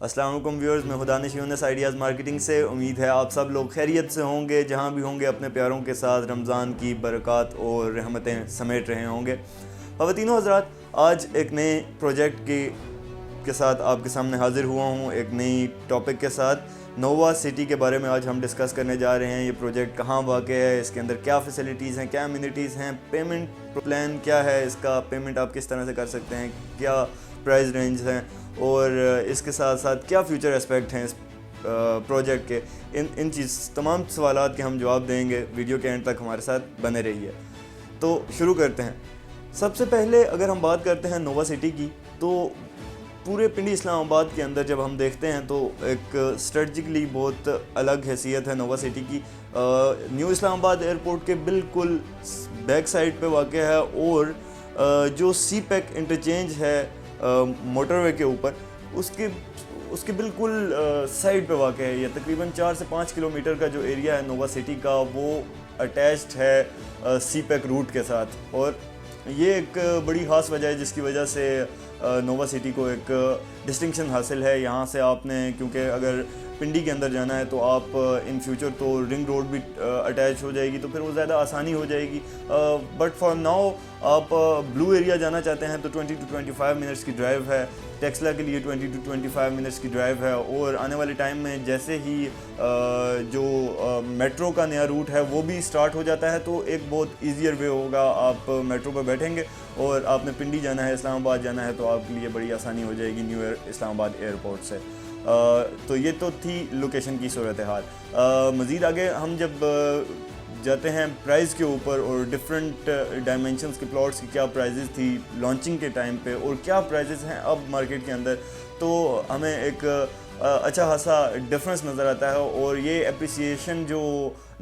अस्सलाम वालेकुम व्यूअर्स, मैं खुदानिश यूनुस आइडियाज़ मार्केटिंग से। उम्मीद है आप सब लोग खैरियत से होंगे, जहाँ भी होंगे अपने प्यारों के साथ रमज़ान की बरक़ात और रहमतें समेट रहे होंगे। ख़वातीनो हज़रात, आज एक नए प्रोजेक्ट के साथ आपके सामने हाज़िर हुआ हूँ, एक नई टॉपिक के साथ। नोवा सिटी के बारे में आज हम डिस्कस करने जा रहे हैं। ये प्रोजेक्ट कहाँ वाक़ है, इसके अंदर क्या फ़ैसिलिटीज़ हैं, क्या अम्यूनिटीज़ हैं, पेमेंट प्लान क्या है, इसका पेमेंट आप किस तरह से कर सकते हैं, क्या प्राइस रेंज हैं और इसके साथ साथ क्या फ्यूचर एस्पेक्ट हैं इस प्रोजेक्ट के। इन तमाम सवालात के हम जवाब देंगे। वीडियो के एंड तक हमारे साथ बने रहिए। तो शुरू करते हैं। सबसे पहले अगर हम बात करते हैं नोवा सिटी की, तो पूरे पिंडी इस्लामाबाद के अंदर जब हम देखते हैं तो एक स्ट्रेटजिकली बहुत अलग हैसियत है नोवा सिटी की। न्यू इस्लामाबाद एयरपोर्ट के बिल्कुल बैक साइड पे वाक़ है और जो सी पैक इंटरचेंज है मोटरवे के ऊपर, उसके बिल्कुल साइड पे वाक़ है। ये तकरीबन 4 से 5 किलोमीटर का जो एरिया है नोवा सिटी का, वो अटैच्ड है सी पैक रूट के साथ। और ये एक बड़ी ख़ास वजह है जिसकी वजह से नोवा सिटी को एक डिस्टिंक्शन हासिल है। यहाँ से आपने, क्योंकि अगर पिंडी के अंदर जाना है तो आप इन फ्यूचर तो रिंग रोड भी अटैच हो जाएगी, तो फिर वो ज़्यादा आसानी हो जाएगी। बट फॉर नाउ आप ब्लू एरिया जाना चाहते हैं तो 20 to 25 मिनट्स की ड्राइव है। टेक्सला के लिए 20 to 25 मिनट्स की ड्राइव है। और आने वाले टाइम में जैसे ही जो मेट्रो का नया रूट है वो भी स्टार्ट हो जाता है, तो एक बहुत ईजियर वे होगा। आप मेट्रो पर बैठेंगे और आपने पिंडी जाना है, इस्लामाबाद जाना है, तो आपके लिए बड़ी आसानी हो जाएगी न्यू इस्लामाबाद एयरपोर्ट से। तो ये तो थी लोकेशन की सूरत हाल। मज़ीद आगे हम जब जाते हैं प्राइस के ऊपर और डिफरेंट डायमेंशंस के प्लॉट्स की क्या प्राइजेज़ थी लॉन्चिंग के टाइम पे और क्या प्राइजेज़ हैं अब मार्केट के अंदर, तो हमें एक अच्छा खासा डिफरेंस नज़र आता है। और ये अप्रिसिएशन जो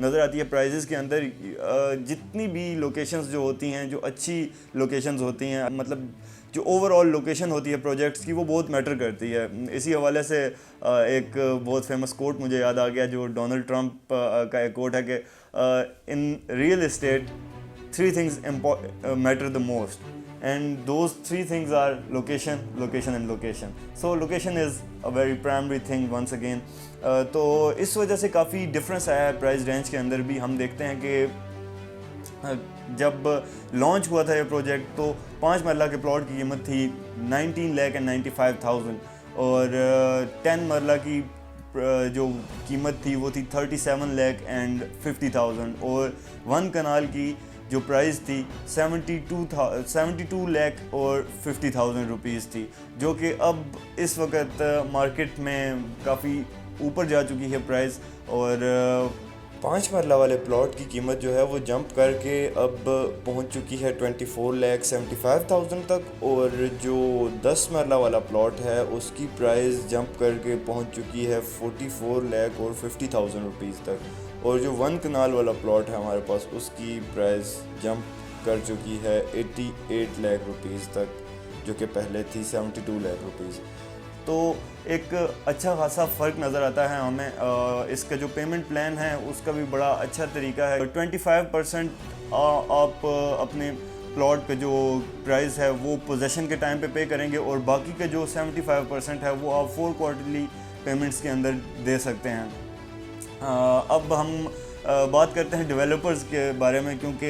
नज़र आती है प्राइजेज़ के अंदर, जितनी भी लोकेशंस जो होती हैं, जो अच्छी लोकेशंस होती हैं, मतलब जो ओवरऑल लोकेशन होती है प्रोजेक्ट्स की, वो बहुत मैटर करती है। इसी हवाले से एक बहुत फेमस कोट मुझे याद आ गया, जो डोनाल्ड ट्रंप का एक कोट है कि in real estate 3 things matter the most, and those 3 things are location, location and location. So location is a very primary thing once again. तो इस वजह से काफ़ी डिफरेंस आया है प्राइस रेंज के अंदर भी। हम देखते हैं कि जब लॉन्च हुआ था ये प्रोजेक्ट तो 5 मरला के प्लॉट की कीमत थी 19,95,000 और 10 मरला की जो कीमत थी वो थी 37,50,000 और 1 कनाल की जो प्राइस थी 72 लाख और 50,000 रुपीज़ थी, जो कि अब इस वक्त मार्केट में काफ़ी ऊपर जा चुकी है प्राइस। और 5 मरला वाले प्लॉट की कीमत जो है वो जंप करके अब पहुंच चुकी है 24,75,000 तक, और जो 10 मरला वाला प्लॉट है उसकी प्राइस जंप करके पहुंच चुकी है 44 लाख और 50,000 रुपीज़ तक। और जो 1 कनाल वाला प्लॉट है हमारे पास, उसकी प्राइस जंप कर चुकी है 88 लाख रुपीज़ तक, जो कि पहले थी 72 लाख रुपीज़। तो एक अच्छा खासा फ़र्क नज़र आता है हमें। इसका जो पेमेंट प्लान है उसका भी बड़ा अच्छा तरीका है। 25% आप अपने प्लॉट का जो प्राइस है वो पोजेसन के टाइम पे करेंगे और बाकी का जो 75% है वो आप 4 क्वार्टरली पेमेंट्स के अंदर दे सकते हैं। अब हम बात करते हैं डेवलपर्स के बारे में, क्योंकि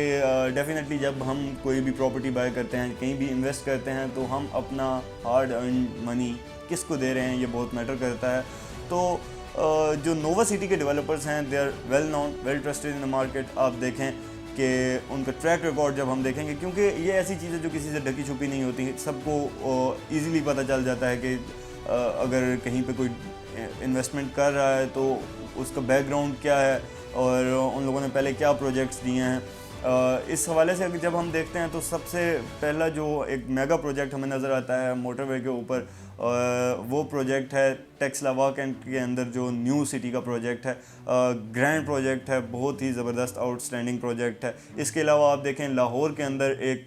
डेफिनेटली जब हम कोई भी प्रॉपर्टी बाय करते हैं, कहीं भी इन्वेस्ट करते हैं, तो हम अपना हार्ड अर्न मनी किसको दे रहे हैं ये बहुत मैटर करता है। तो जो नोवा सिटी के डेवलपर्स हैं, they are well known, well trusted in the market. आप देखें कि उनका ट्रैक रिकॉर्ड जब हम देखेंगे, क्योंकि ये ऐसी चीज़ें जो किसी से ढकी छुपी नहीं होती, सबको ईज़िली पता चल जाता है कि अगर कहीं पे कोई इन्वेस्टमेंट कर रहा है तो उसका बैकग्राउंड क्या है और उन लोगों ने पहले क्या प्रोजेक्ट्स दिए हैं। इस हवाले से जब हम देखते हैं तो सबसे पहला जो एक मेगा प्रोजेक्ट हमें नज़र आता है मोटरवे के ऊपर, वो प्रोजेक्ट है टेक्सला वाकएंड के अंदर जो न्यू सिटी का प्रोजेक्ट है। ग्रैंड प्रोजेक्ट है, बहुत ही ज़बरदस्त आउटस्टैंडिंग प्रोजेक्ट है। इसके अलावा आप देखें लाहौर के अंदर एक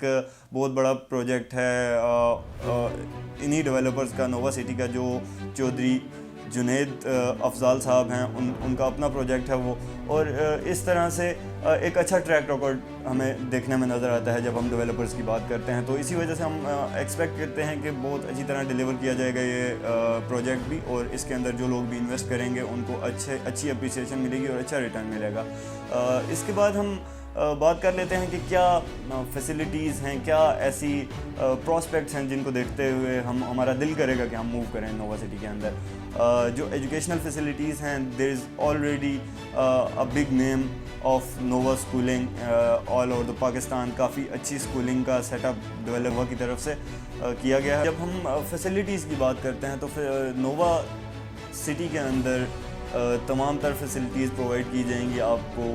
बहुत बड़ा प्रोजेक्ट है इन्हीं डेवलपर्स का, नोवा सिटी का, जो चौधरी जुनैद अफजाल साहब हैं, उनका अपना प्रोजेक्ट है वो। और इस तरह से एक अच्छा ट्रैक रिकॉर्ड हमें देखने में नज़र आता है जब हम डेवलपर्स की बात करते हैं। तो इसी वजह से हम एक्सपेक्ट करते हैं कि बहुत अच्छी तरह डिलीवर किया जाएगा ये प्रोजेक्ट भी, और इसके अंदर जो लोग भी इन्वेस्ट करेंगे उनको अच्छी अप्रिसिएशन मिलेगी और अच्छा रिटर्न मिलेगा। इसके बाद हम बात कर लेते हैं कि क्या फैसिलिटीज़ हैं, क्या ऐसी प्रॉस्पेक्ट्स हैं जिनको देखते हुए हमारा दिल करेगा कि हम मूव करें नोवा सिटी के अंदर। जो एजुकेशनल फैसिलिटीज़ हैं, there is already a big name of Nova schooling all over the Pakistan. काफ़ी अच्छी स्कूलिंग का सेटअप डेवलपर की तरफ से किया गया है। जब हम फैसिलिटीज़ की बात करते हैं तो नोवा सिटी के अंदर तमाम तर फैसिलिटीज़ प्रोवाइड की जाएंगी आपको।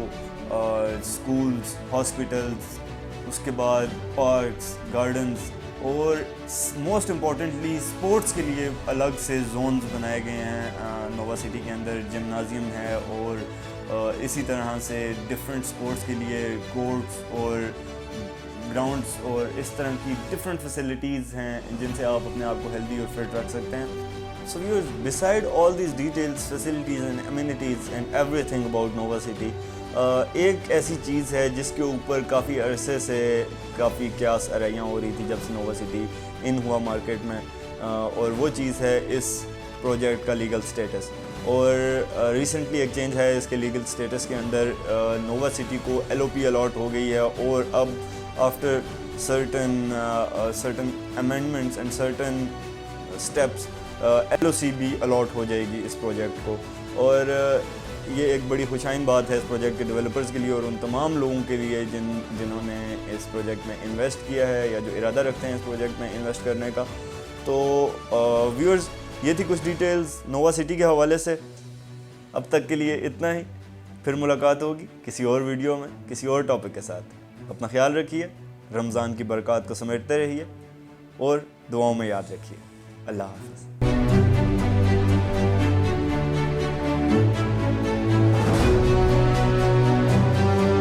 स्कूल्स, हॉस्पिटल्स, उसके बाद पार्क्स, गार्डन्स, और मोस्ट इम्पॉर्टेंटली स्पोर्ट्स के लिए अलग से जोन्स बनाए गए हैं नोवा सिटी के अंदर। जिम्नाजियम है और इसी तरह से डिफरेंट स्पोर्ट्स के लिए कोर्ट्स और ग्राउंड्स और इस तरह की डिफरेंट फैसिलिटीज़ हैं जिनसे आप अपने आप को हेल्दी और फिट रख सकते हैं। So viewers, beside all these details, facilities and amenities and everything about Nova City, एक ऐसी चीज़ है जिसके ऊपर काफ़ी अरसे से काफ़ी क्यास आराइयाँ हो रही थी जब से नोवा सिटी इन हुआ मार्केट में, और वो चीज़ है इस प्रोजेक्ट का लीगल स्टेटस। और रिसेंटली एक चेंज है इसके लीगल स्टेटस के अंदर। नोवा सिटी को LOP अलॉट हो गई है, और अब after certain amendments and certain steps LOC भी अलॉट हो जाएगी इस प्रोजेक्ट को। और ये एक बड़ी खुशाइन बात है इस प्रोजेक्ट के डेवलपर्स के लिए और उन तमाम लोगों के लिए जिन्होंने इस प्रोजेक्ट में इन्वेस्ट किया है या जो इरादा रखते हैं इस प्रोजेक्ट में इन्वेस्ट करने का। तो व्यूअर्स, ये थी कुछ डिटेल्स नोवा सिटी के हवाले से। अब तक के लिए इतना ही, फिर मुलाकात होगी किसी और वीडियो में किसी और टॉपिक के साथ। अपना ख्याल रखिए, रमज़ान की बरक़ात को समेटते रहिए और दुआओं में याद रखिए। अल्लाह हाफ़िज़।